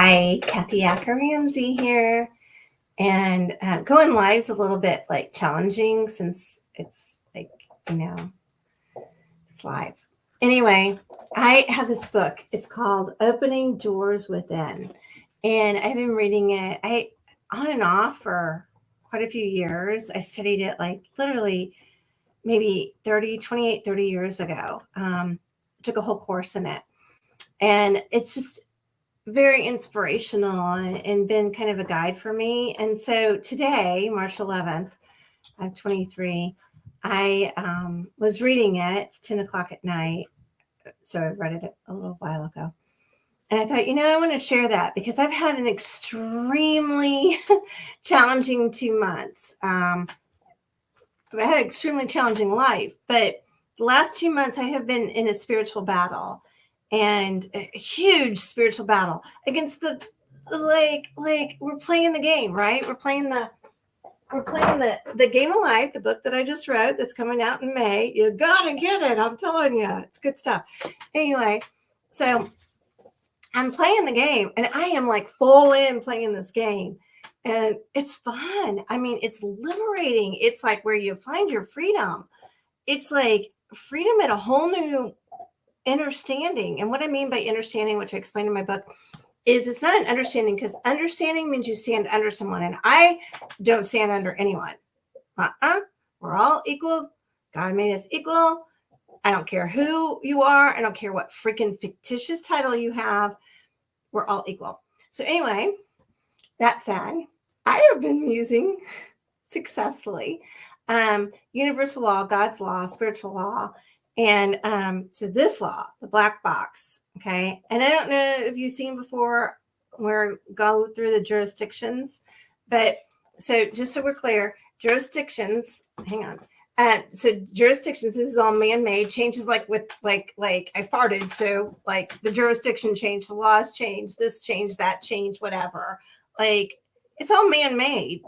Hi, Kathy Acker-Ramsey here, and going live's a little bit like challenging since it's like, it's live. Anyway, I have this book. It's called Opening Doors Within, and I've been reading it on and off for quite a few years. I studied it like literally maybe 30 years ago. Took a whole course in it, and it's just very inspirational and been kind of a guide for me. And so today, March 11th, 23, I was reading it. It's 10 o'clock at night. So I read it a little while ago. And I thought, I want to share that because I've had an extremely challenging 2 months. I've had an extremely challenging life, but the last 2 months I have been in a spiritual battle. And a huge spiritual battle against the like we're playing the game, right? We're playing the game of life, the book that I just wrote that's coming out in May. You gotta get it. I'm telling you, it's good stuff. Anyway, so I'm playing the game and I am like full in playing this game. And it's fun. I mean, it's liberating. It's like where you find your freedom. It's like freedom at a whole new understanding. And what I mean by understanding, which I explained in my book, is it's not an understanding, because understanding means you stand under someone, and I don't stand under anyone. We're all equal. God made us equal. I don't care who you are. I don't care what freaking fictitious title you have. We're all equal. So anyway, that said, I have been using successfully universal law, God's law, spiritual law, and so this law, the black box, okay? And I don't know if you've seen before where go through the jurisdictions, but so just so we're clear, jurisdictions, hang on. So jurisdictions, this is all man-made, changes like with like I farted, so like the jurisdiction changed, the laws changed, this changed, that changed, whatever. Like it's all man-made.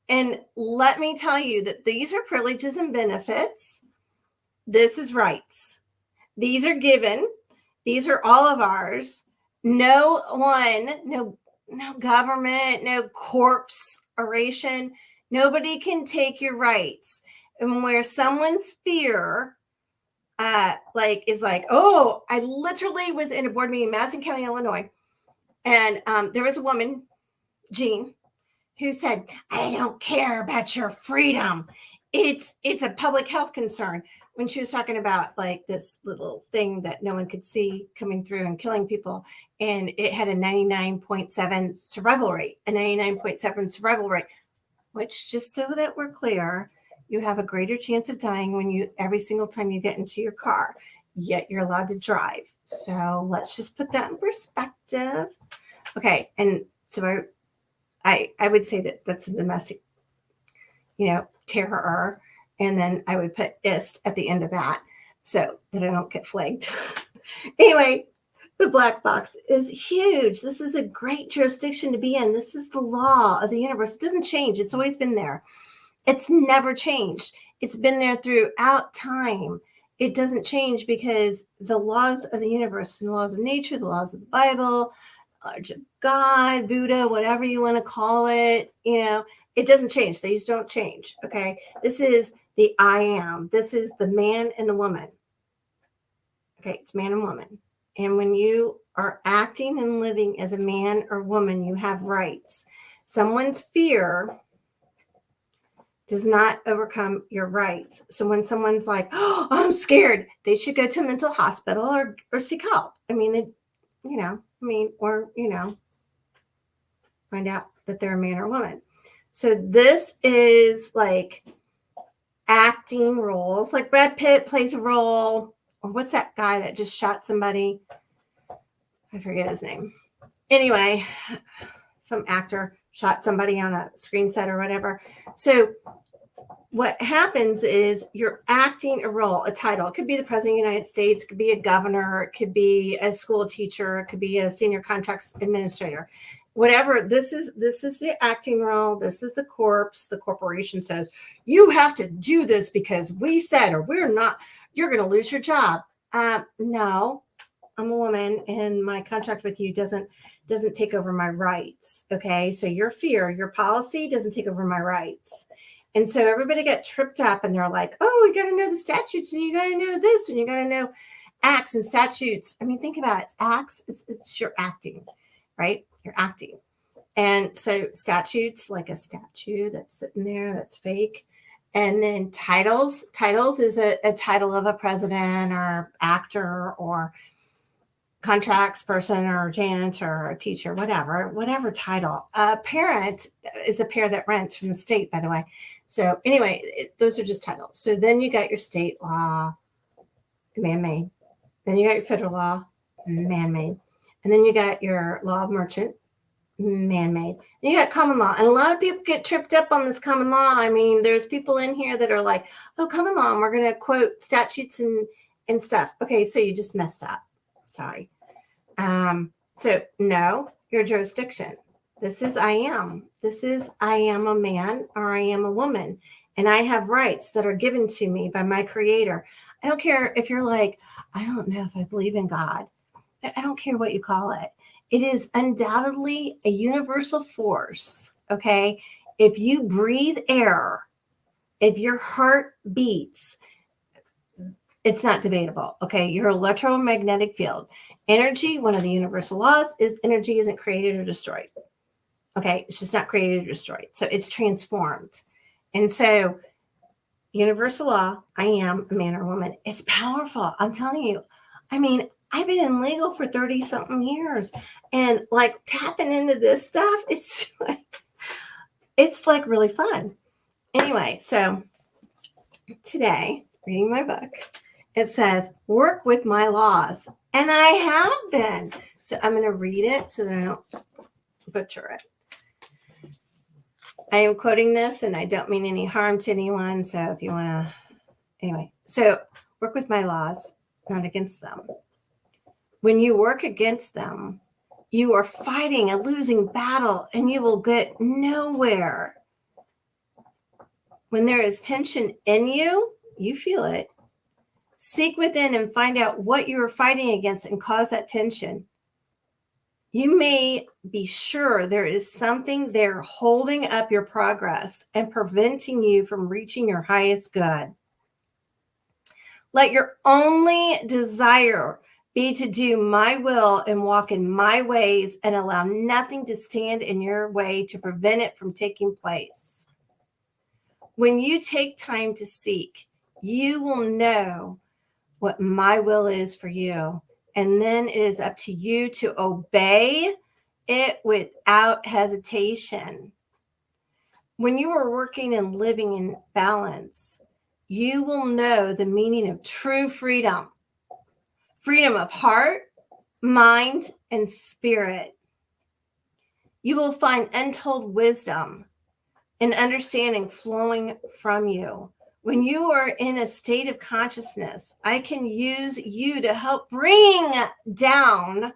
And let me tell you that these are privileges and benefits. This is rights. These are given. These are all of ours. No one, no government, no corpse oration. Nobody can take your rights. And where someone's fear, is like, oh, I literally was in a board meeting in Madison County, Illinois, and there was a woman, Jean, who said, I don't care about your freedom. It's a public health concern, when she was talking about like this little thing that no one could see coming through and killing people. And it had a 99.7 survival rate, which, just so that we're clear, you have a greater chance of dying every single time you get into your car, yet you're allowed to drive. So let's just put that in perspective. Okay. And so I would say that that's a domestic, terror. And then I would put ist at the end of that so that I don't get flagged. Anyway, the black box is huge. This is a great jurisdiction to be in. This is the law of the universe. It doesn't change. It's always been there. It's never changed. It's been there throughout time. It doesn't change because the laws of the universe and the laws of nature, the laws of the Bible, God, Buddha, whatever you want to call it, it doesn't change. These don't change. Okay. This is the I am. This is the man and the woman. Okay. It's man and woman. And when you are acting and living as a man or woman, you have rights. Someone's fear does not overcome your rights. So when someone's like, oh, I'm scared, they should go to a mental hospital or seek help. I mean, find out that they're a man or woman. So this is like acting roles, like Brad Pitt plays a role, or what's that guy that just shot somebody? I forget his name. Anyway, some actor shot somebody on a screen set or whatever. So what happens is you're acting a role, a title. It could be the president of the United States, it could be a governor, it could be a school teacher, it could be a senior contracts administrator. Whatever, this is the acting role. This is the corpse. The corporation says, you have to do this because we said, or we're not, you're going to lose your job. No. I'm a woman, and my contract with you doesn't take over my rights. Okay, so your fear, your policy doesn't take over my rights. And so everybody got tripped up, and they're like, oh, you got to know the statutes, and you got to know this, and you got to know acts and statutes. I mean, think about it. It's acts. It's your acting, right? You're acting. And so statutes, like a statue that's sitting there, that's fake. And then titles is a title of a president or actor or contracts person or janitor or a teacher, whatever title. A parent is a pair that rents from the state, by the way. So anyway, those are just titles. So then you got your state law, man-made. Then you got your federal law, man-made. And then you got your law of merchant, man-made. And you got common law. And a lot of people get tripped up on this common law. I mean, there's people in here that are like, oh, common law, and we're going to quote statutes and stuff. Okay, so you just messed up. Sorry. So no, your jurisdiction. This is I am a man or I am a woman, and I have rights that are given to me by my creator. I don't care if you're like, I don't know if I believe in God. I don't care what you call it. It is undoubtedly a universal force. Okay. If you breathe air, if your heart beats, it's not debatable. Okay. Your electromagnetic field. Energy, one of the universal laws is energy isn't created or destroyed. Okay. It's just not created or destroyed. So it's transformed. And so universal law, I am a man or woman. It's powerful. I'm telling you. I mean, I've been in legal for 30 something years, and like tapping into this stuff, it's like really fun. Anyway, so today, reading my book, it says, work with my laws. And I have been. So I'm going to read it so that I don't butcher it. I am quoting this, and I don't mean any harm to anyone. So if you want to, anyway, so work with my laws, not against them. When you work against them, you are fighting a losing battle, and you will get nowhere. When there is tension in you, you feel it. Seek within and find out what you are fighting against and cause that tension. You may be sure there is something there holding up your progress and preventing you from reaching your highest good. Let your only desire be to do my will and walk in my ways and allow nothing to stand in your way to prevent it from taking place. When you take time to seek, you will know what my will is for you. And then it is up to you to obey it without hesitation. When you are working and living in balance, you will know the meaning of true freedom. Freedom of heart, mind, and spirit. You will find untold wisdom and understanding flowing from you. When you are in a state of consciousness, I can use you to help bring down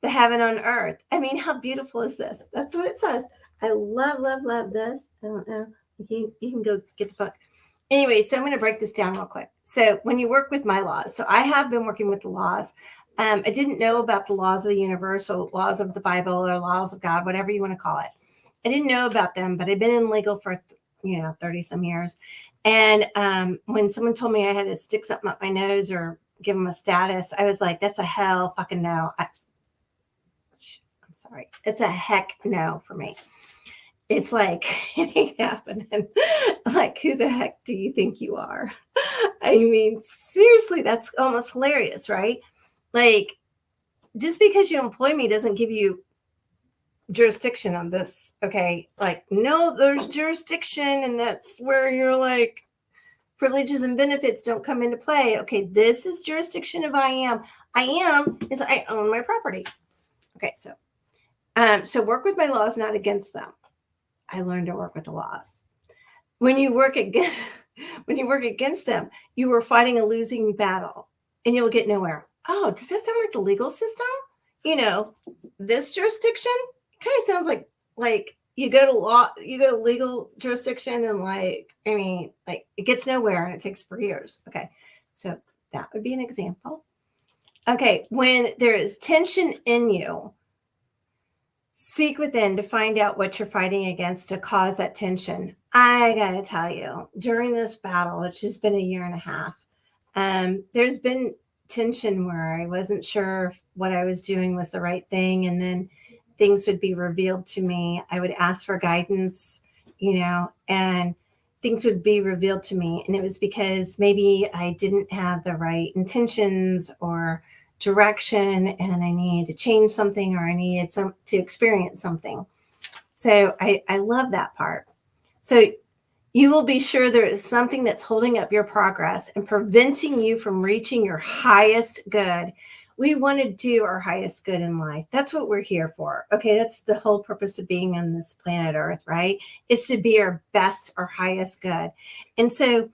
the heaven on earth. I mean, how beautiful is this? That's what it says. I love, love, love this. I don't know. You can go get the book. Anyway, so I'm going to break this down real quick. So when you work with my laws, so I have been working with the laws. I didn't know about the laws of the universe or laws of the Bible or laws of God, whatever you want to call it. I didn't know about them, but I've been in legal for, 30 some years. And when someone told me I had to stick something up my nose or give them a status, I was like, that's a hell fucking no. I'm sorry. It's a heck no for me. It's like, it ain't happening. Like, who the heck do you think you are? I mean, seriously, that's almost hilarious, right? Like, just because you employ me doesn't give you jurisdiction on this, okay? Like, no, there's jurisdiction, and that's where you're like, privileges and benefits don't come into play. Okay, this is jurisdiction of I am. I am is I own my property. Okay, so work with my laws, not against them. I learned to work with the laws. When you work against them, you are fighting a losing battle, and you'll get nowhere. Oh, does that sound like the legal system? This jurisdiction kind of sounds like you go to legal jurisdiction, and it gets nowhere, and it takes for years. Okay, so that would be an example. Okay, when there is tension in you, seek within to find out what you're fighting against to cause that tension. I gotta tell you, during this battle, it's just been a year and a half, there's been tension where I wasn't sure if what I was doing was the right thing, and then things would be revealed to me. I would ask for guidance, and things would be revealed to me. And it was because maybe I didn't have the right intentions or direction, and I needed to change something, or I needed to experience something. So I love that part. So you will be sure there is something that's holding up your progress and preventing you from reaching your highest good. We want to do our highest good in life. That's what we're here for. Okay, that's the whole purpose of being on this planet Earth, right? Is to be our best, our highest good. And so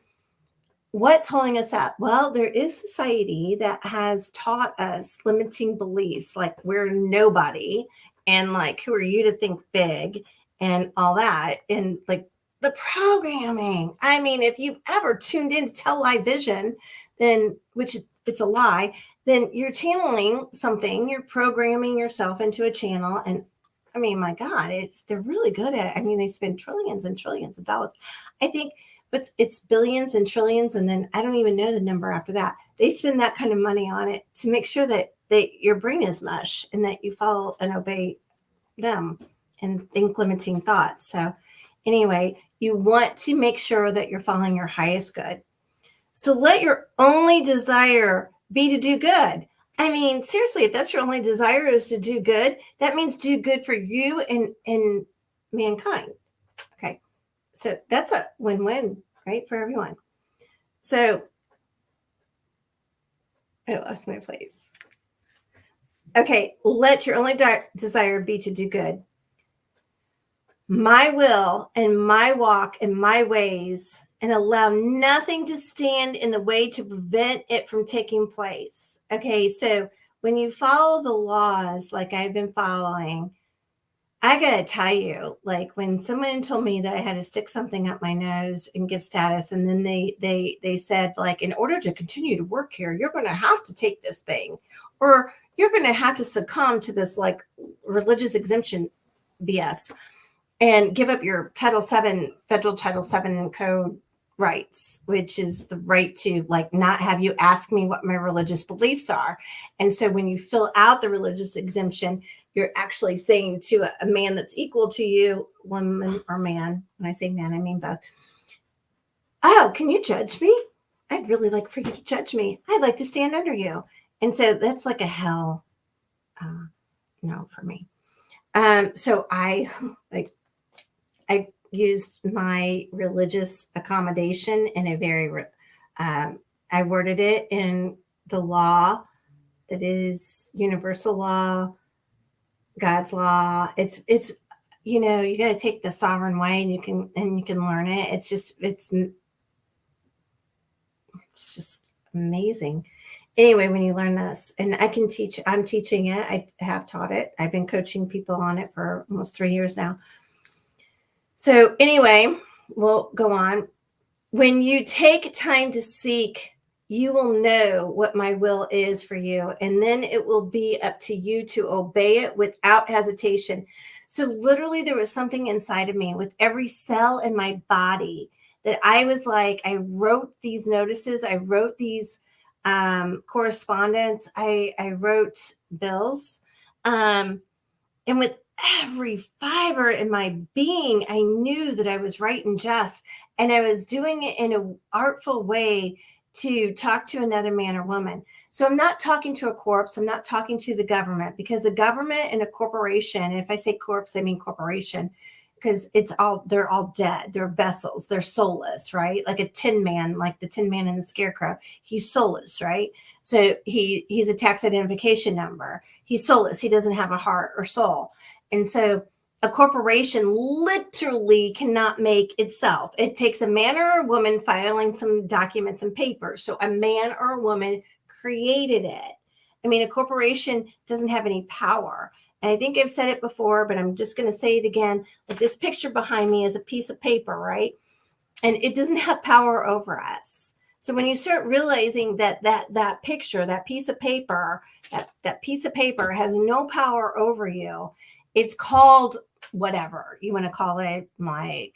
what's holding us up? Well, there is society that has taught us limiting beliefs, like we're nobody, and like, who are you to think big, and all that. And like the programming. I mean, if you've ever tuned in to Tell Lie Vision, then, which it's a lie, then you're channeling something, you're programming yourself into a channel. And I mean, my God, they're really good at it. I mean, they spend trillions and trillions of dollars. I think, but it's billions and trillions, and then I don't even know the number after that. They spend that kind of money on it to make sure that your brain is mush and that you follow and obey them and think limiting thoughts. So anyway, you want to make sure that you're following your highest good. So let your only desire be to do good. I mean, seriously, if that's your only desire is to do good, that means do good for you and mankind. Okay. So that's a win-win, right, for everyone. So I lost my place. Okay, let your only desire be to do good. My will and my walk and my ways, and allow nothing to stand in the way to prevent it from taking place. Okay, so when you follow the laws like I've been following, I gotta tell you, like when someone told me that I had to stick something up my nose and give status, and then they said, like, in order to continue to work here, you're going to have to take this thing, or you're going to have to succumb to this like religious exemption BS and give up your Title VII, federal Title VII code rights, which is the right to like not have you ask me what my religious beliefs are. And so when you fill out the religious exemption, you're actually saying to a man that's equal to you, woman or man. When I say man, I mean both. Oh, can you judge me? I'd really like for you to judge me. I'd like to stand under you. And so that's like a hell no for me. So I used my religious accommodation in a very, I worded it in the law that is universal law, God's law. It's you got to take the sovereign way, and you can learn it. It's just amazing. Anyway, when you learn this, and I'm teaching it. I have taught it. I've been coaching people on it for almost 3 years now. So anyway, we'll go on. When you take time to seek, you will know what my will is for you. And then it will be up to you to obey it without hesitation. So literally there was something inside of me with every cell in my body that I was like, I wrote these notices. I wrote these correspondence. I wrote bills. And with every fiber in my being, I knew that I was right and just, and I was doing it in an artful way to talk to another man or woman. So I'm not talking to a corpse. I'm not talking to the government, because the government and a corporation, and if I say corpse, I mean corporation, because they're all dead. They're vessels. They're soulless, right? Like a Tin Man, like the Tin Man and the Scarecrow. He's soulless, right? So he's a tax identification number. He's soulless. He doesn't have a heart or soul. And so a corporation literally cannot make itself. It takes a man or a woman filing some documents and papers. So a man or a woman created it. I mean, a corporation doesn't have any power. And I think I've said it before, but I'm just going to say it again. Like this picture behind me is a piece of paper, right? And it doesn't have power over us. So when you start realizing that picture, that piece of paper, that piece of paper has no power over you, it's called whatever you want to call it, like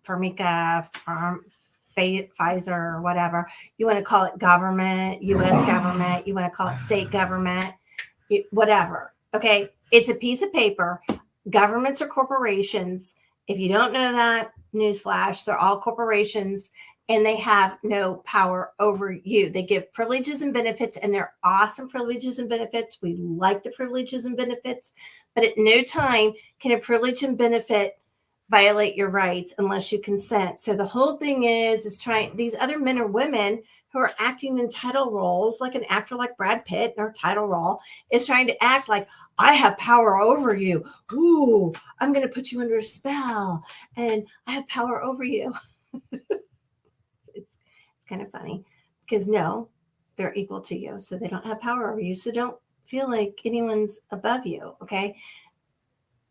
Formica, Pfizer, or whatever. You want to call it government, U.S. government. You want to call it state government, whatever. Okay. It's a piece of paper. Governments are corporations. If you don't know that, newsflash, they're all corporations and they have no power over you. They give privileges and benefits, and they're awesome privileges and benefits. We like the privileges and benefits, but at no time can a privilege and benefit violate your rights unless you consent. So the whole thing is trying, these other men or women who are acting in title roles, like an actor like Brad Pitt in our title role, is trying to act like, I have power over you. Ooh, I'm going to put you under a spell and I have power over you. It's kind of funny because no, they're equal to you. So they don't have power over you. So don't feel like anyone's above you. Okay.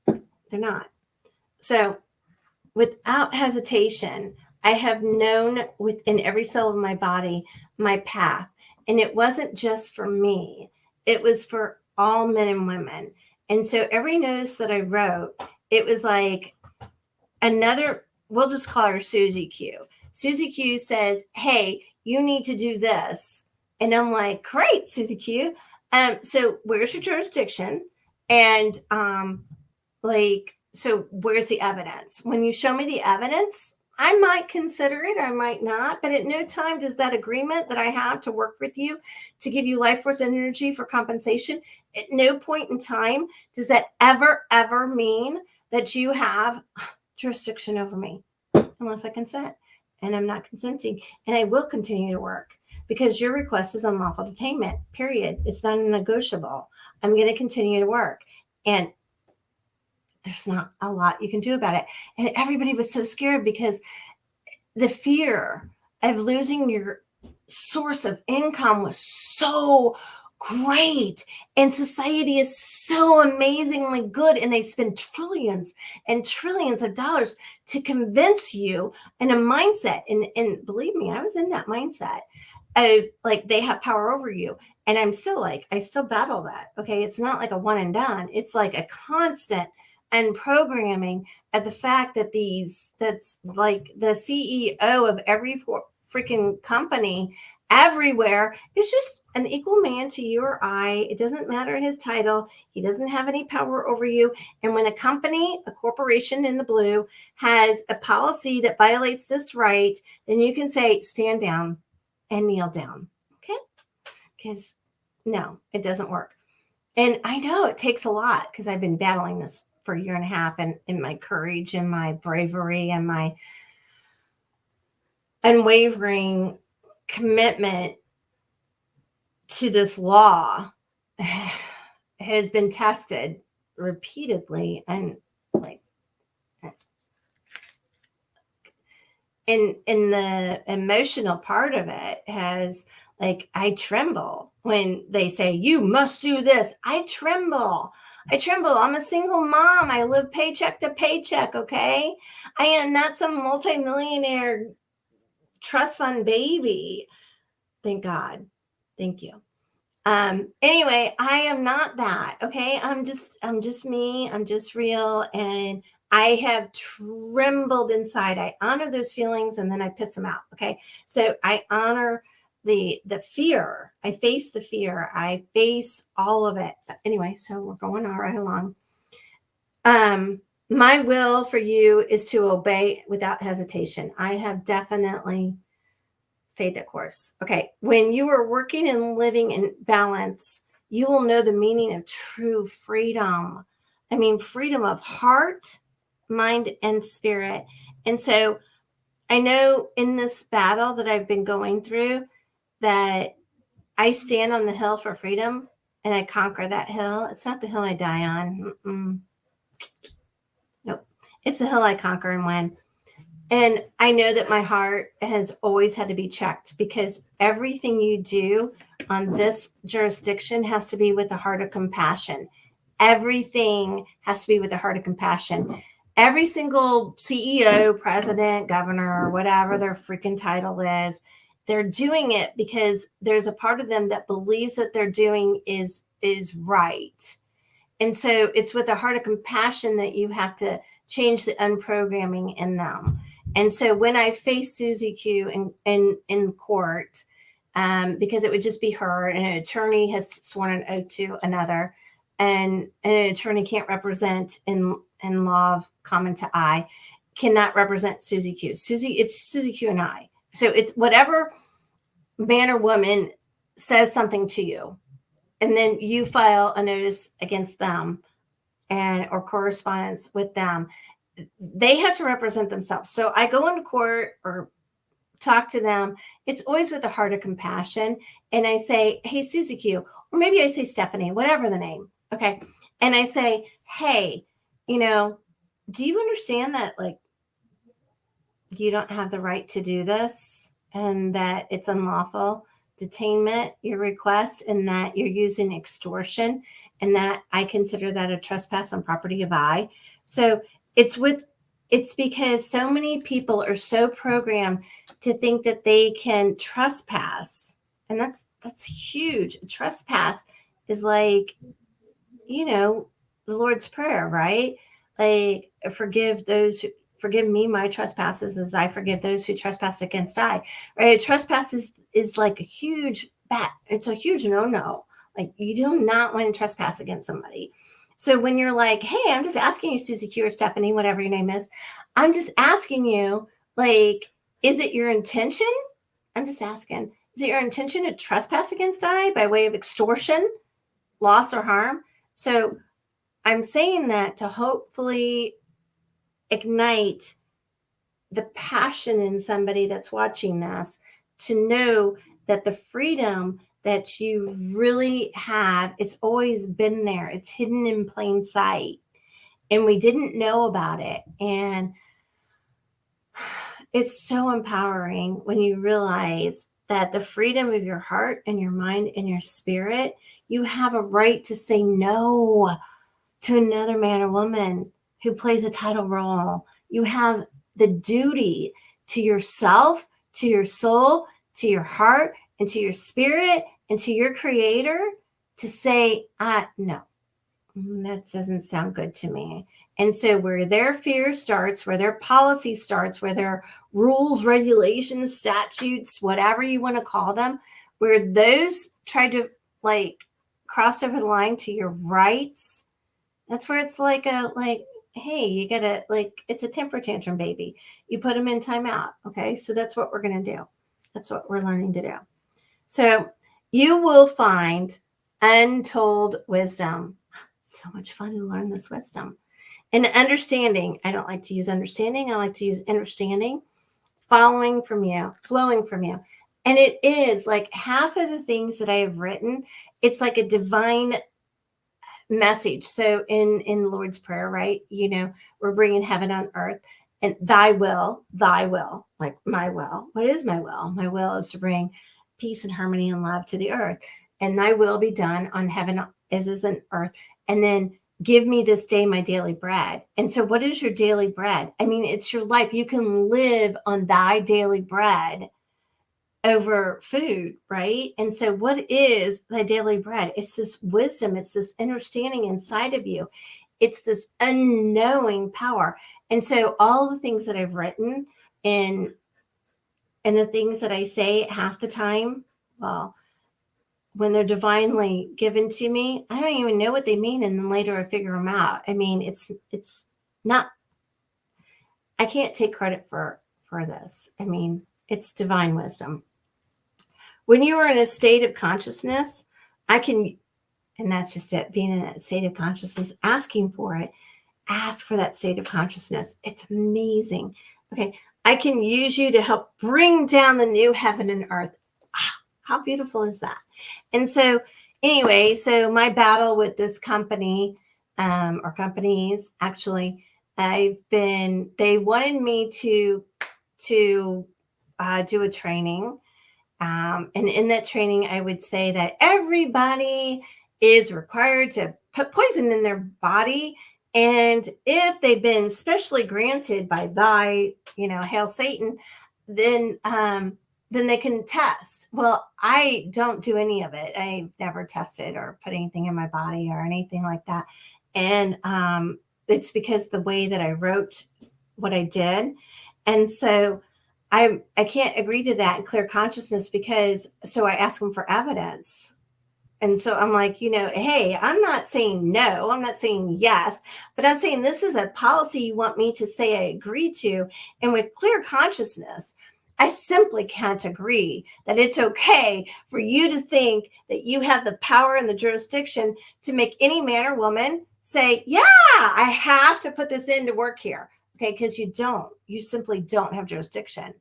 They're not. So without hesitation, I have known within every cell of my body my path. And it wasn't just for me, it was for all men and women. And so every notice that I wrote, it was like another, we'll just call her Susie Q. Susie Q says, hey, you need to do this. And I'm like, great, Susie Q. So where's your jurisdiction? And so where's the evidence? When you show me the evidence, I might consider it, I might not, but at no time does that agreement that I have to work with you to give you life force energy for compensation, at no point in time does that ever mean that you have jurisdiction over me unless I consent. And I'm not consenting. And I will continue to work because your request is unlawful detainment, period. It's not negotiable. I'm going to continue to work. And there's not a lot you can do about it. And everybody was so scared because the fear of losing your source of income was so great. And society is so amazingly good. And they spend trillions and trillions of dollars to convince you in a mindset. And believe me, I was in that mindset of like, they have power over you. And I'm still like, I still battle that. Okay. It's not like a one and done. It's like a constant and programming at the fact that that's like the CEO of every freaking company everywhere is just an equal man to you or I. It doesn't matter his title. He doesn't have any power over you. And when a company, a corporation in the blue has a policy that violates this right, then you can say, stand down and kneel down. Okay. Because no, it doesn't work. And I know it takes a lot because I've been battling this for a year and a half, and in my courage and my bravery and my unwavering commitment to this law has been tested repeatedly. And like in the emotional part of it has, like, I tremble when they say, you must do this. I tremble. I'm a single mom. I live paycheck to paycheck. Okay. I am not some multimillionaire trust fund baby. Thank God. Thank you. Anyway, I am not that. Okay. I'm just me. I'm just real. And I have trembled inside. I honor those feelings and then I piss them out. Okay. So I honor the fear. I face the fear. I face all of it. But anyway, so we're going all right along. My will for you is to obey without hesitation. I have definitely stayed the course. Okay. When you are working and living in balance, you will know the meaning of true freedom. I mean, freedom of heart, mind, and spirit. And so I know in this battle that I've been going through that I stand on the hill for freedom and I conquer that hill. It's not the hill I die on. Nope. It's the hill I conquer and win. And I know that my heart has always had to be checked because everything you do on this jurisdiction has to be with a heart of compassion. Everything has to be with a heart of compassion. Every single CEO, president, governor, or whatever their freaking title is, they're doing it because there's a part of them that believes that they're doing is right. And so it's with a heart of compassion that you have to change the unprogramming in them. And so when I faced Susie Q in court, because it would just be her, and an attorney has sworn an oath to another, and an attorney can't represent in law of common to I, cannot represent Susie Q. It's Susie Q and I. So it's whatever man or woman says something to you, and then you file a notice against them or correspondence with them, they have to represent themselves. So I go into court or talk to them. It's always with a heart of compassion. And I say, hey, Susie Q, or maybe I say Stephanie, whatever the name. Okay. And I say, hey, do you understand that you don't have the right to do this, and that it's unlawful detainment, your request, and that you're using extortion, and that I consider that a trespass on property of I. So it's because so many people are so programmed to think that they can trespass. And that's huge. A trespass is like, the Lord's Prayer, right? Like, forgive me my trespasses as I forgive those who trespass against I. Right? A trespass is like a huge it's a huge no-no. Like, you do not want to trespass against somebody. So when you're like, hey, I'm just asking you, Susie Q or Stephanie, whatever your name is, I'm just asking you, is it your intention? I'm just asking, is it your intention to trespass against I by way of extortion, loss, or harm? So I'm saying that to hopefully ignite the passion in somebody that's watching this, to know that the freedom that you really have, it's always been there. It's hidden in plain sight, and we didn't know about it. And it's so empowering when you realize that the freedom of your heart and your mind and your spirit, you have a right to say no to another man or woman who plays a title role. You have the duty to yourself, to your soul, to your heart, and to your spirit, and to your creator, to say, no, that doesn't sound good to me. And so where their fear starts, where their policy starts, where their rules, regulations, statutes, whatever you want to call them, where those try to cross over the line to your rights, that's where it's hey, you gotta, it's a temper tantrum baby. You put them in timeout. Okay. So that's what we're going to do. That's what we're learning to do. So you will find untold wisdom. It's so much fun to learn this wisdom. And understanding. I don't like to use understanding. I like to use understanding, flowing from you. And it is like half of the things that I have written, it's like a divine message. So in the Lord's Prayer, right? We're bringing heaven on earth, and thy will, like my will. What is my will? My will is to bring peace and harmony and love to the earth, and thy will be done on heaven as is on earth. And then give me this day my daily bread. And so what is your daily bread? I mean, it's your life. You can live on thy daily bread over food, right? And so what is thy daily bread? It's this wisdom. It's this understanding inside of you. It's this unknowing power. And so all the things that I've written and the things that I say half the time, well, when they're divinely given to me, I don't even know what they mean. And then later I figure them out. I mean, it's not, I can't take credit for this. I mean, it's divine wisdom. When you are in a state of consciousness, and that's just it, being in that state of consciousness, asking for it, ask for that state of consciousness. It's amazing. Okay. I can use you to help bring down the new heaven and earth. How beautiful is that? And so anyway, so my battle with this company, or companies, actually, they wanted me to do a training. And in that training, I would say that everybody is required to put poison in their body. And if they've been specially granted by thy, hail Satan, then then they can test. Well, I don't do any of it. I've never tested or put anything in my body or anything like that. And it's because the way that I wrote what I did. And so I can't agree to that in clear consciousness because so I ask them for evidence. And so I'm like, hey, I'm not saying no, I'm not saying yes, but I'm saying this is a policy you want me to say I agree to. And with clear consciousness, I simply can't agree that it's okay for you to think that you have the power and the jurisdiction to make any man or woman say, yeah, I have to put this in to work here. Okay, because you simply don't have jurisdiction.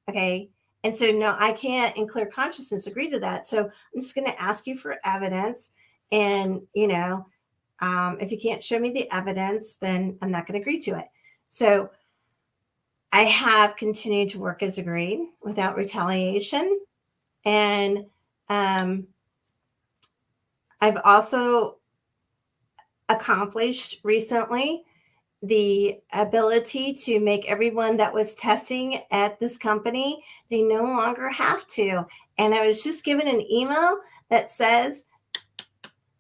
Okay. And so, no, I can't in clear consciousness agree to that. So I'm just going to ask you for evidence. And, if you can't show me the evidence, then I'm not going to agree to it. So I have continued to work as agreed without retaliation. And I've also accomplished recently the ability to make everyone that was testing at this company, they no longer have to. And I was just given an email that says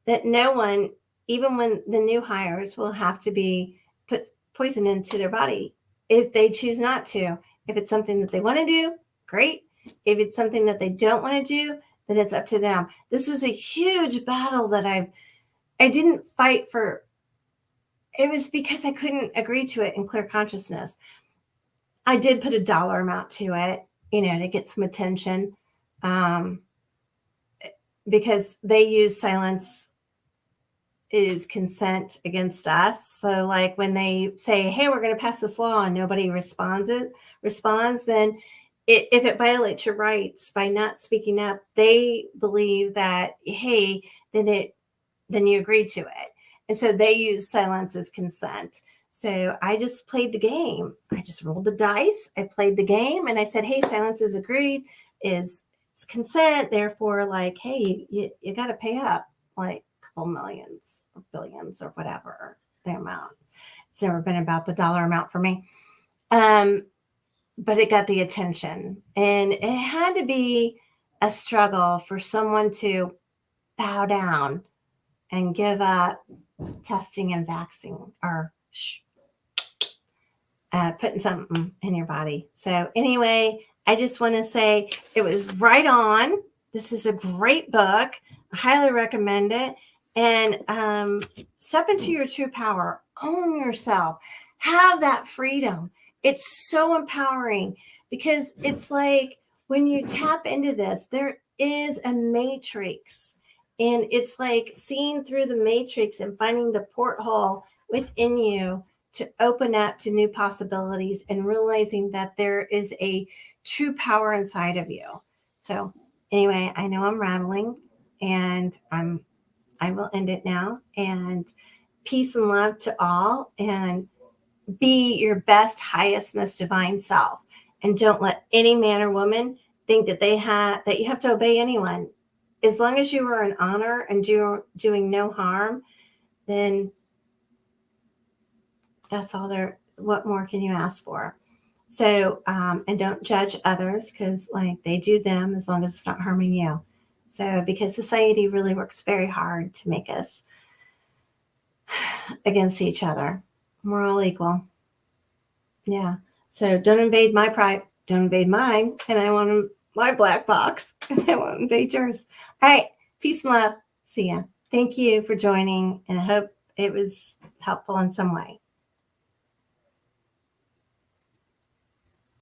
that no one, even when the new hires, will have to be put poison into their body if they choose not to. If it's something that they want to do, great. If it's something that they don't want to do, then it's up to them. This was a huge battle that I didn't fight for. It was because I couldn't agree to it in clear consciousness. I did put a dollar amount to it, to get some attention, because they use silence is consent against us. So like when they say, hey, we're going to pass this law and nobody responds, then if it violates your rights by not speaking up, they believe that, hey, then you agreed to it. And so they use silence as consent. So I just played the game. I just rolled the dice. I played the game and I said, hey, silence is agreed, is consent. Therefore, like, hey, you got to pay up like a couple millions or billions or whatever the amount. It's never been about the dollar amount for me. But it got the attention. And it had to be a struggle for someone to bow down and give up testing and vaccine or putting something in your body. So anyway, I just want to say it was right on. This is a great book. I highly recommend it. And step into your true power. Own yourself. Have that freedom. It's so empowering because it's like when you tap into this, there is a matrix. And it's like seeing through the matrix and finding the porthole within you to open up to new possibilities and realizing that there is a true power inside of you. So anyway, I know I'm rattling and I will end it now. And peace and love to all, and be your best, highest, most divine self. And don't let any man or woman think that you have to obey anyone. As long as you are in honor and doing no harm, then that's all there. What more can you ask for? So, and don't judge others because like they do them as long as it's not harming you. So, because society really works very hard to make us against each other. We're all equal. Yeah. So don't invade my pride. Don't invade mine. And I want my black box. And I won't invade yours. All right. Peace and love. See ya. Thank you for joining. And I hope it was helpful in some way.